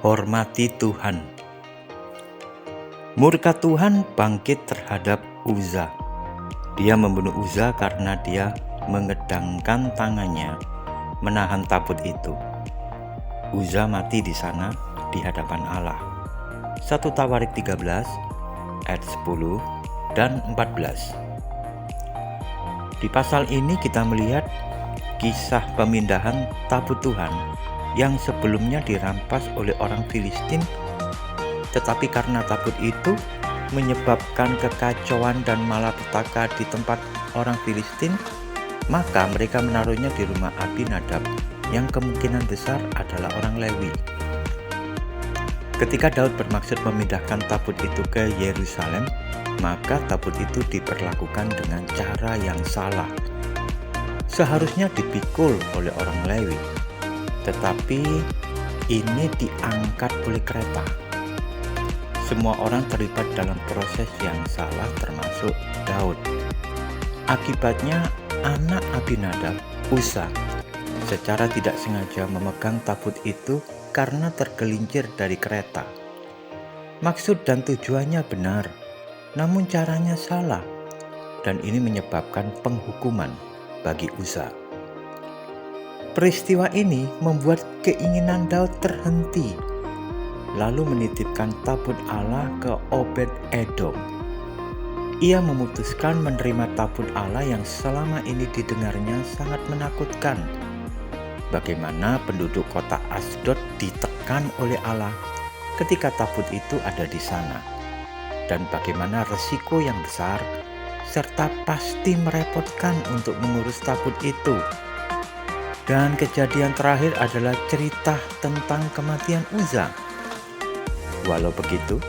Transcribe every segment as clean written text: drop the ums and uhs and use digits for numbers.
Hormati Tuhan. Murka Tuhan bangkit terhadap Uza. Dia membunuh Uza karena dia mengedangkan tangannya menahan tabut itu. Uza mati di sana di hadapan Allah. 1 Tawarik 13 ayat 10 dan 14. Di pasal ini kita melihat kisah pemindahan tabut Tuhan yang sebelumnya dirampas oleh orang Filistin, tetapi karena tabut itu menyebabkan kekacauan dan malapetaka di tempat orang Filistin, maka mereka menaruhnya di rumah Abinadab yang kemungkinan besar adalah orang Lewi. Ketika Daud bermaksud memindahkan tabut itu ke Yerusalem, maka tabut itu diperlakukan dengan cara yang salah. Seharusnya dipikul oleh orang Lewi, tetapi ini diangkat oleh kereta. Semua orang terlibat dalam proses yang salah, termasuk Daud. Akibatnya anak Abinadab, Uza, secara tidak sengaja memegang tabut itu karena tergelincir dari kereta. Maksud dan tujuannya benar, namun caranya salah, dan ini menyebabkan penghukuman bagi Uza. Peristiwa ini membuat keinginan Daud terhenti, lalu menitipkan tabut Allah ke Obed-Edom. Ia memutuskan menerima tabut Allah yang selama ini didengarnya sangat menakutkan. Bagaimana penduduk kota Asdod ditekan oleh Allah ketika tabut itu ada di sana, dan bagaimana resiko yang besar serta pasti merepotkan untuk mengurus tabut itu. Dan kejadian terakhir adalah cerita tentang kematian Uza. Walau begitu,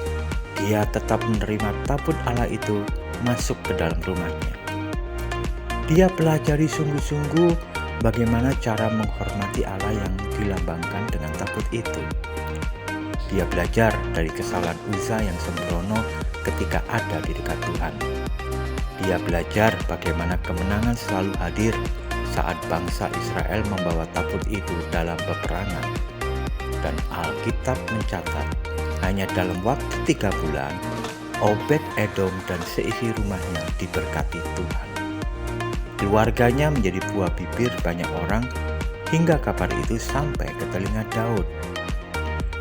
dia tetap menerima tabut Allah itu masuk ke dalam rumahnya. Dia pelajari sungguh-sungguh bagaimana cara menghormati Allah yang dilambangkan dengan tabut itu. Dia belajar dari kesalahan Uza yang sembrono ketika ada di dekat Tuhan. Dia belajar bagaimana kemenangan selalu hadir saat bangsa Israel membawa tabut itu dalam peperangan. Dan Alkitab mencatat, hanya dalam waktu 3 bulan, Obed-Edom dan seisi rumahnya diberkati Tuhan. Keluarganya menjadi buah bibir banyak orang, hingga kabar itu sampai ke telinga Daud.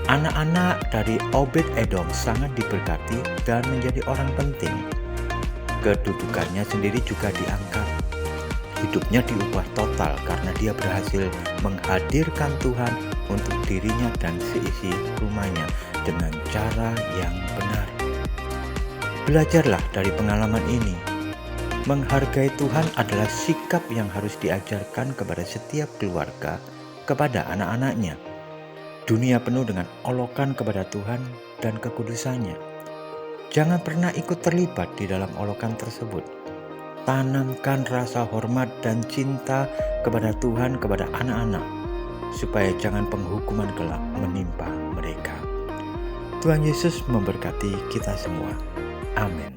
Anak-anak dari Obed-Edom sangat diberkati dan menjadi orang penting. Kedudukannya sendiri juga diangkat. Hidupnya diubah total karena dia berhasil menghadirkan Tuhan untuk dirinya dan seisi rumahnya dengan cara yang benar. Belajarlah dari pengalaman ini. Menghargai Tuhan adalah sikap yang harus diajarkan kepada setiap keluarga, kepada anak-anaknya. Dunia penuh dengan olokan kepada Tuhan dan kekudusannya. Jangan pernah ikut terlibat di dalam olokan tersebut. Tanamkan rasa hormat dan cinta kepada Tuhan kepada anak-anak, supaya jangan penghukuman kelak menimpa mereka. Tuhan Yesus memberkati kita semua. Amin.